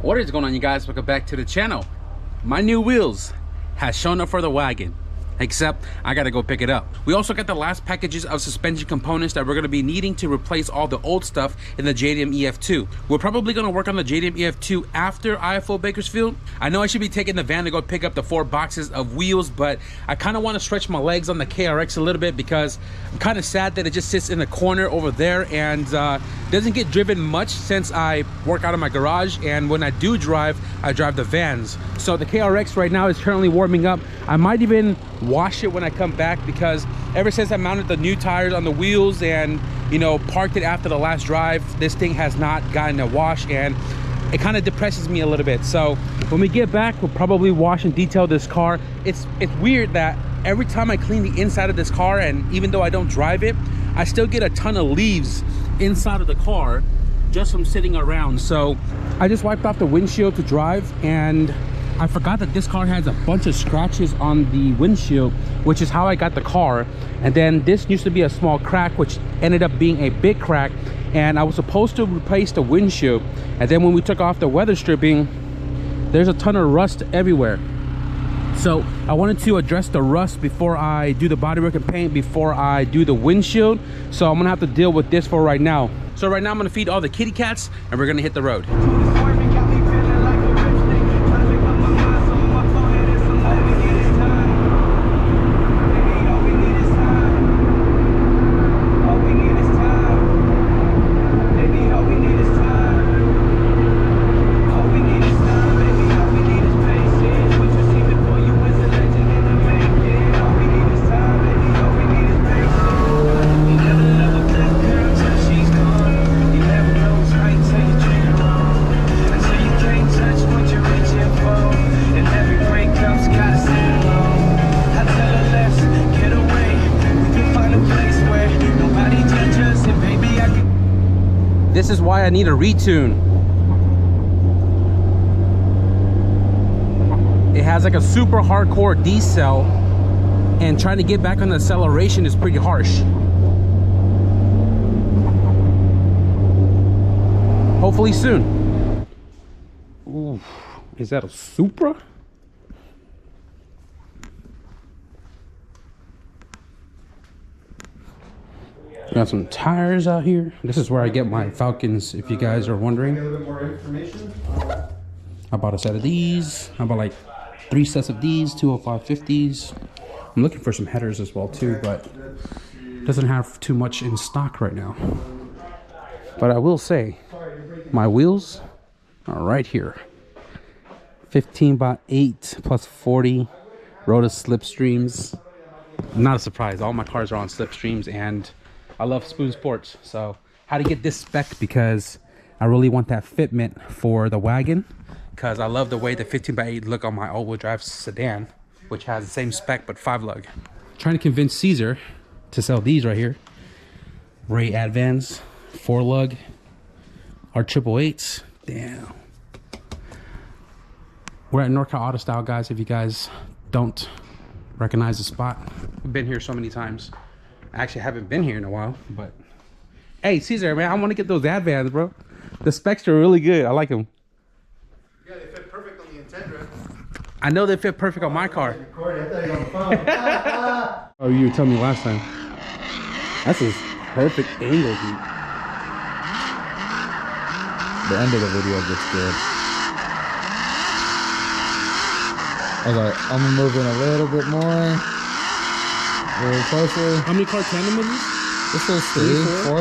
What is going on, you guys? Welcome back to the channel. My new wheels has shown up for the wagon, except I gotta go pick it up. We also got the last packages of suspension components that we're gonna be needing to replace all the old stuff in the JDM EF2. We're probably gonna work on the JDM EF2 after IFO Bakersfield. I know I should be taking the van to go pick up the 4 boxes of wheels, but I kind of want to stretch my legs on the KRX a little bit because I'm kind of sad that it just sits in the corner over there and doesn't get driven much since I work out of my garage, and when I do drive, I drive the vans. So the KRX right now is currently warming up. I might even wash it when I come back because ever since I mounted the new tires on the wheels and, you know, parked it after the last drive, this thing has not gotten a wash, and it kind of depresses me a little bit. So when we get back, we'll probably wash and detail this car. It's weird that every time I clean the inside of this car, and even though I don't drive it, I still get a ton of leaves inside of the car just from sitting around. So I just wiped off the windshield to drive, and I forgot that this car has a bunch of scratches on the windshield, which is how I got the car. And then this used to be a small crack, which ended up being a big crack, and I was supposed to replace the windshield. And then when we took off the weather stripping, there's a ton of rust everywhere. So I wanted to address the rust before I do the bodywork and paint, before I do the windshield. So I'm gonna have to deal with this for right now. So right now I'm gonna feed all the kitty cats and we're gonna hit the road. This is why I need a retune. It has like a super hardcore D-cell, and trying to get back on the acceleration is pretty harsh. Hopefully soon. Ooh, is that a Supra? Got some tires out here. This is where I get my Falcons, if you guys are wondering. A little bit more information. I bought a set of these. I bought like 3 sets of these, 205/50s. I'm looking for some headers as well too, but doesn't have too much in stock right now. But I will say, my wheels are right here. 15x8 plus 40 Rotus Slipstreams. Not a surprise, all my cars are on Slipstreams, and I love Spoon Sports. So how to get this spec, because I really want that fitment for the wagon, because I love the way the 15x8 look on my all-wheel drive sedan, which has the same spec but 5-lug. Trying to convince Caesar to sell these right here. Ray Advans 4-lug, our 888s. Damn. We're at NorCal Auto Style, guys, if you guys don't recognize the spot. We've been here so many times. I actually haven't been here in a while, but hey, Caesar, man, I want to get those Advans, bro. The specs are really good. I like them. Yeah, they fit perfect on the Intendra. I know they fit perfect on my car. I thought you were on the phone. Oh, you were telling me last time. That's a perfect angle, dude. The end of the video gets good. Okay, I'm gonna move in a little bit more. A little closer. How many car tandem was this? This is 3, 4.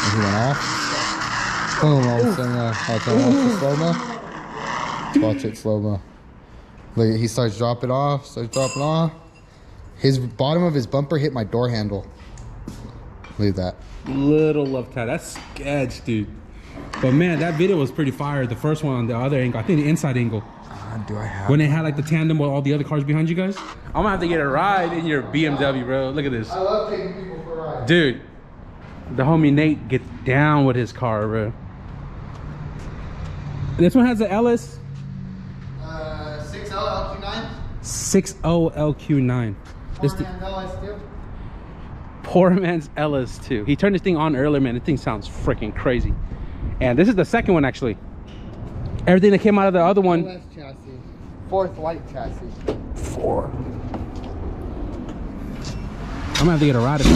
And he went off. Boom, all of a sudden, I'll turn off the slow-mo. Watch it slow-mo. Look, he starts dropping off, His bottom of his bumper hit my door handle. Look at that. Little love tap. That's sketch, dude. But man, that video was pretty fire. The first one on the other angle. I think the inside angle. Do I have? When they had like the tandem with all the other cars behind you guys. I'm gonna have to get a ride in your BMW, bro. Look at this. I love taking people for a ride. Dude, the homie Nate gets down with his car, bro. This one has an LS 6L LQ9. 6.0 LQ9. This Poor man's LS2. Poor man's LS2. He turned this thing on earlier, man. This thing sounds freaking crazy. And this is the second one actually. Everything that came out of the other one. LS chassis. Fourth light chassis. 4. I'm gonna have to get a ride of it.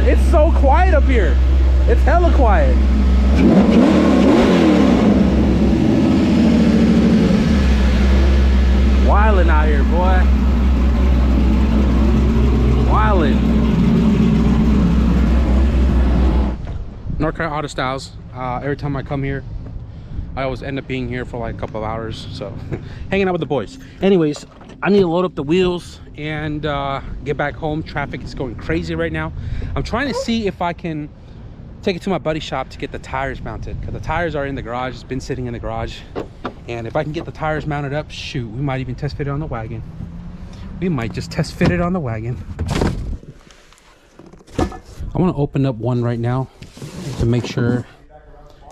It's so quiet up here. It's hella quiet. Wildin' out here, boy. Wildin'. Northcott Auto Styles. Every time I come here, I always end up being here for like a couple of hours. So hanging out with the boys. Anyways, I need to load up the wheels and get back home. Traffic is going crazy right now. I'm trying to see if I can take it to my buddy's shop to get the tires mounted, because the tires are in the garage. It's been sitting in the garage, and if I can get the tires mounted up, shoot, we might even test fit it on the wagon. We might just test fit it on the wagon. I want to open up one right now to make sure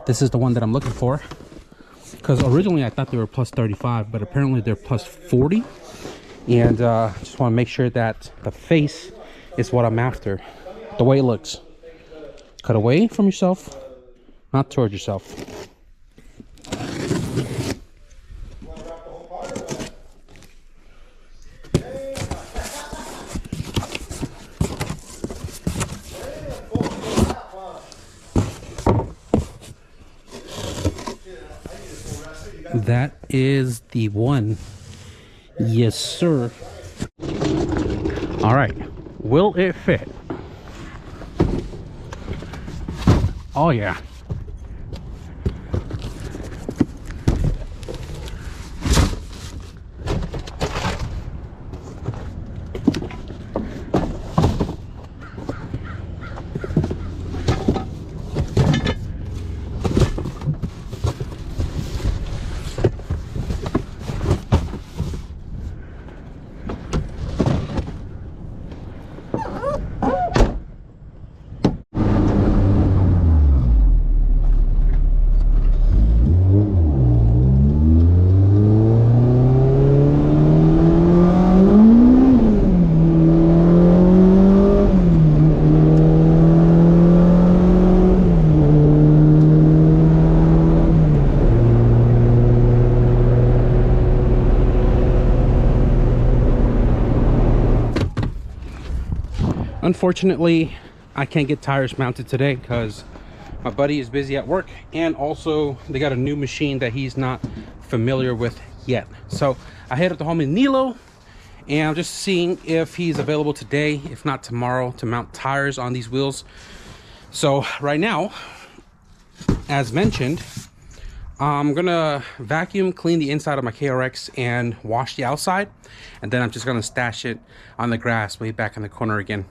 this is the one that I'm looking for, because originally I thought they were plus 35, but apparently they're plus 40. And just want to make sure that the face is what I'm after, the way it looks. Cut away from yourself, not towards yourself. That is the one. Yes, sir. All right, will it fit? Oh yeah. Unfortunately, I can't get tires mounted today because my buddy is busy at work, and also they got a new machine that he's not familiar with yet. So I headed to homie Nilo, and I'm just seeing if he's available today, if not tomorrow, to mount tires on these wheels. So right now, as mentioned, I'm gonna vacuum clean the inside of my KRX and wash the outside, and then I'm just gonna stash it on the grass way back in the corner again.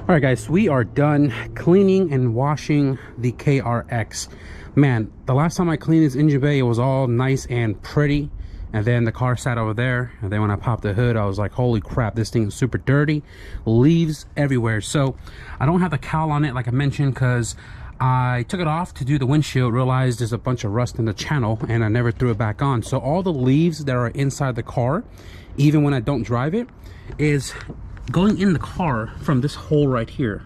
All right guys, we are done cleaning and washing the KRX. Man, the last time I cleaned this engine bay, it was all nice and pretty. And then the car sat over there, and then when I popped the hood, I was like, holy crap, this thing is super dirty, leaves everywhere. So I don't have the cowl on it like I mentioned, because I took it off to do the windshield, realized there's a bunch of rust in the channel, and I never threw it back on. So all the leaves that are inside the car, even when I don't drive it, is going in the car from this hole right here.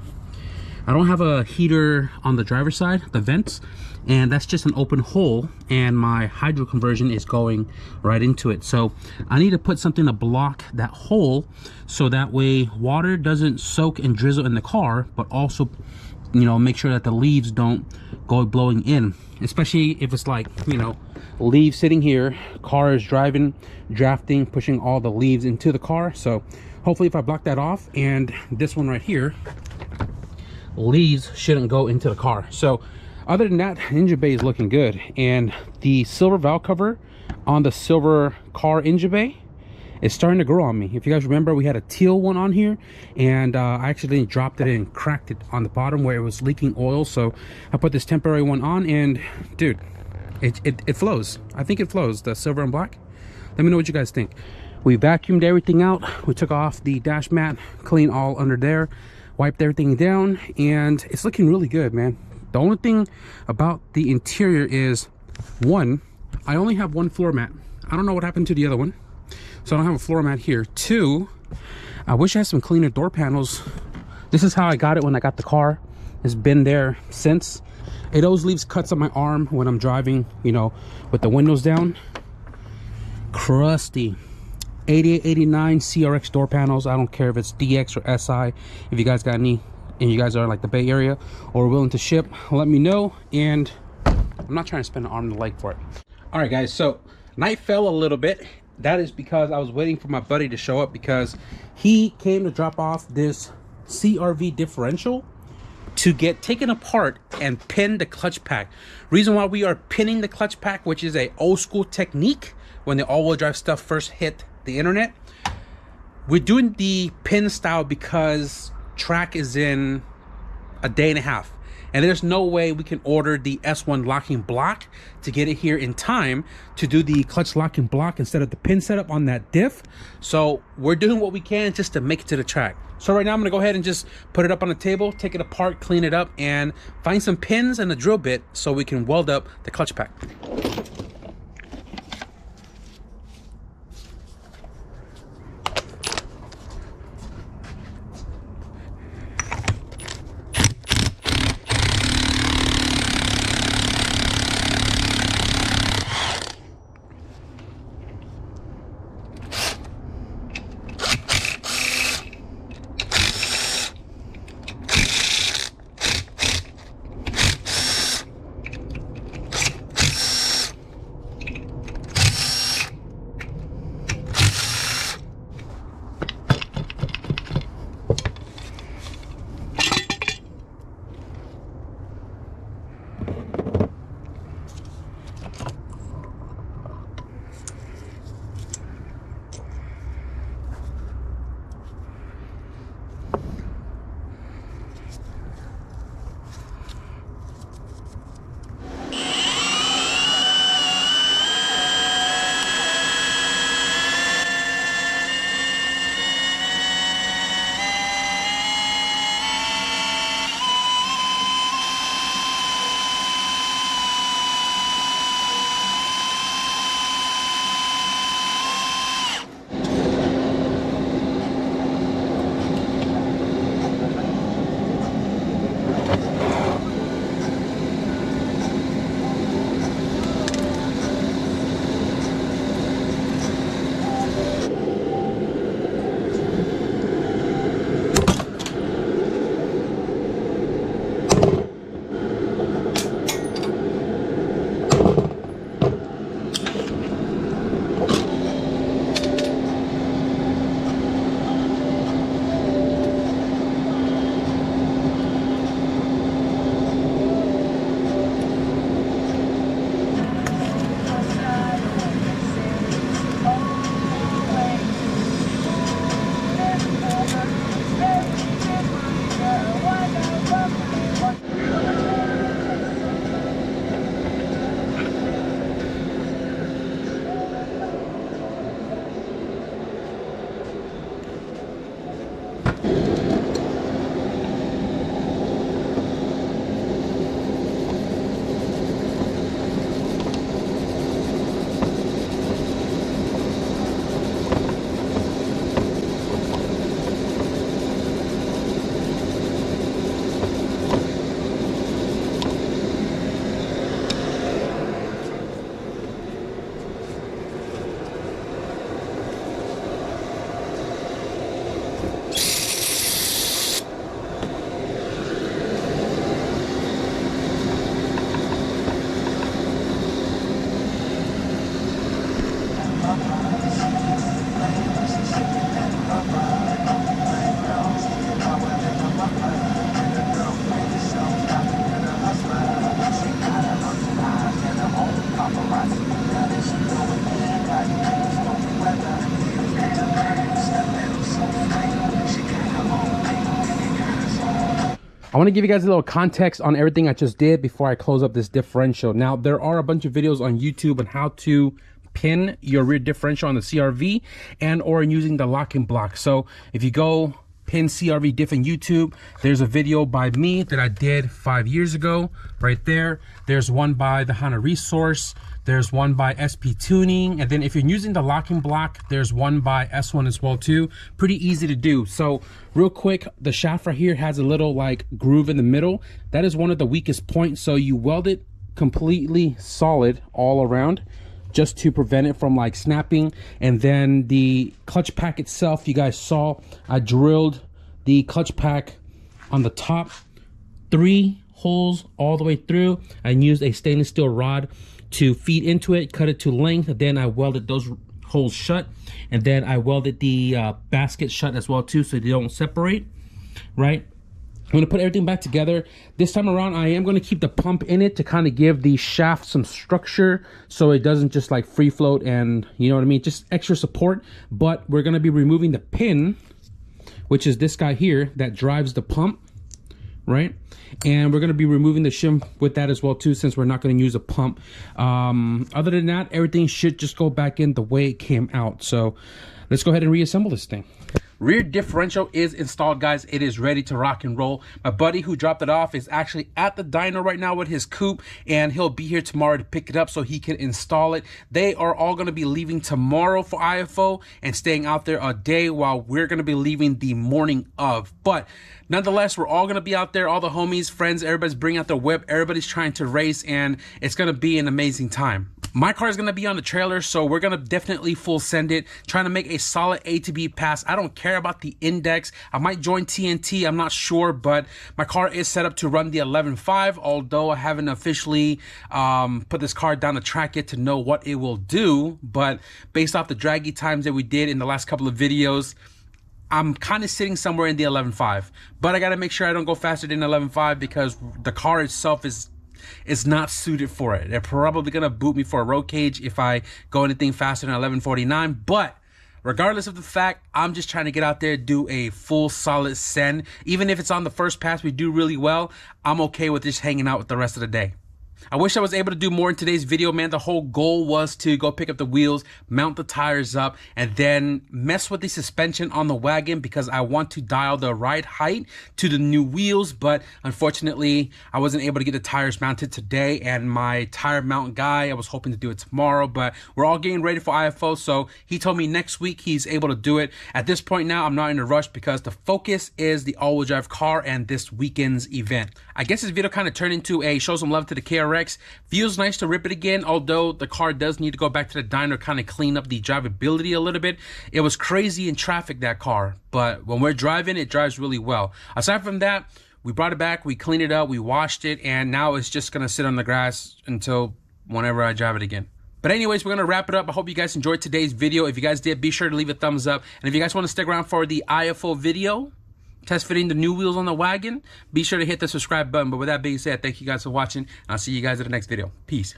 I don't have a heater on the driver's side, the vents, and that's just an open hole, and my hydro conversion is going right into it. So I need to put something to block that hole, so that way water doesn't soak and drizzle in the car, but also, you know, make sure that the leaves don't go blowing in, especially if it's like, you know, leaves sitting here, car is driving, drafting, pushing all the leaves into the car. So hopefully if I block that off, and this one right here, leaves shouldn't go into the car. So other than that, engine bay is looking good, and the silver valve cover on the silver car engine bay is starting to grow on me. If you guys remember, we had a teal one on here, and I actually dropped it and cracked it on the bottom where it was leaking oil. So I put this temporary one on, and dude, it flows. I think it flows, the silver and black. Let me know what you guys think. We vacuumed everything out. We took off the dash mat, cleaned all under there, wiped everything down, and it's looking really good, man. The only thing about the interior is, one, I only have one floor mat. I don't know what happened to the other one, so I don't have a floor mat here. Two, I wish I had some cleaner door panels. This is how I got it when I got the car. It's been there since. It always leaves cuts on my arm when I'm driving, you know, with the windows down. Crusty. 88, 89 CRX door panels. I don't care if it's DX or SI. If you guys got any, and you guys are like the Bay Area or willing to ship, let me know. And I'm not trying to spend an arm and a leg for it. All right, guys, so night fell a little bit. That is because I was waiting for my buddy to show up, because he came to drop off this CRV differential to get taken apart and pin the clutch pack. Reason why we are pinning the clutch pack, which is a old school technique when the all-wheel drive stuff first hit the internet, we're doing the pin style because track is in a day and a half, and there's no way we can order the S1 locking block to get it here in time to do the clutch locking block instead of the pin setup on that diff. So we're doing what we can just to make it to the track. So right now I'm gonna go ahead and just put it up on the table, take it apart, clean it up, and find some pins and a drill bit so we can weld up the clutch pack. I want to give you guys a little context on everything I just did before I close up this differential. Now, there are a bunch of videos on YouTube on how to pin your rear differential on the CRV and or using the locking block. So if you go pin CRV diff in YouTube, there's a video by me that I did 5 years ago right there. There's one by the Honda Resource. There's one by SP Tuning. And then if you're using the locking block, there's one by S1 as well too. Pretty easy to do. So real quick, the shaft right here has a little like groove in the middle. That is one of the weakest points. So you weld it completely solid all around just to prevent it from like snapping. And then the clutch pack itself, you guys saw, I drilled the clutch pack on the top, 3 holes all the way through. I used a stainless steel rod to feed into it, cut it to length, then I welded those holes shut, and then I welded the basket shut as well too, so they don't separate, right? I'm gonna put everything back together. This time around, I am gonna keep the pump in it to kind of give the shaft some structure so it doesn't just like free float and, you know what I mean, just extra support. But we're gonna be removing the pin, which is this guy here that drives the pump, right? And we're going to be removing the shim with that as well too, since we're not going to use a pump. Other than that, everything should just go back in the way it came out. So let's go ahead and reassemble this thing. Rear differential is installed, guys. It is ready to rock and roll. My buddy who dropped it off is actually at the dyno right now with his coupe, and he'll be here tomorrow to pick it up so he can install it. They are all going to be leaving tomorrow for IFO and staying out there a day while we're going to be leaving the morning of. But nonetheless, we're all going to be out there. All the homies, friends, everybody's bringing out their whip. Everybody's trying to race, and it's going to be an amazing time. My car is going to be on the trailer, so we're going to definitely full send it, trying to make a solid A to B pass. I don't care about the index. I might join TNT, I'm not sure, but my car is set up to run the 11.5, although I haven't officially put this car down the track yet to know what it will do. But based off the draggy times that we did in the last couple of videos, I'm kind of sitting somewhere in the 11.5. But I got to make sure I don't go faster than 11.5 because the car itself is not suited for it. They're probably gonna boot me for a road cage if I go anything faster than 11.49. But regardless of the fact, I'm just trying to get out there, do a full solid send. Even if it's on the first pass we do really well, I'm okay with just hanging out with the rest of the day. I wish I was able to do more in today's video, man. The whole goal was to go pick up the wheels, mount the tires up, and then mess with the suspension on the wagon because I want to dial the ride height to the new wheels. But unfortunately, I wasn't able to get the tires mounted today, and my tire mount guy, I was hoping to do it tomorrow, but we're all getting ready for IFO, so he told me next week he's able to do it. At this point now, I'm not in a rush because the focus is the all-wheel drive car and this weekend's event. I guess this video kind of turned into a show some love to the KRX. Feels nice to rip it again, although the car does need to go back to the dyno, kind of clean up the drivability a little bit. It was crazy in traffic, that car, but when we're driving, it drives really well. Aside from that, we brought it back, we cleaned it up, we washed it, and now it's just gonna sit on the grass until whenever I drive it again. But anyways, we're gonna wrap it up. I hope you guys enjoyed today's video. If you guys did, be sure to leave a thumbs up, and if you guys want to stick around for the IFO video, test fitting the new wheels on the wagon, be sure to hit the subscribe button. But with that being said, thank you guys for watching, and I'll see you guys in the next video. Peace.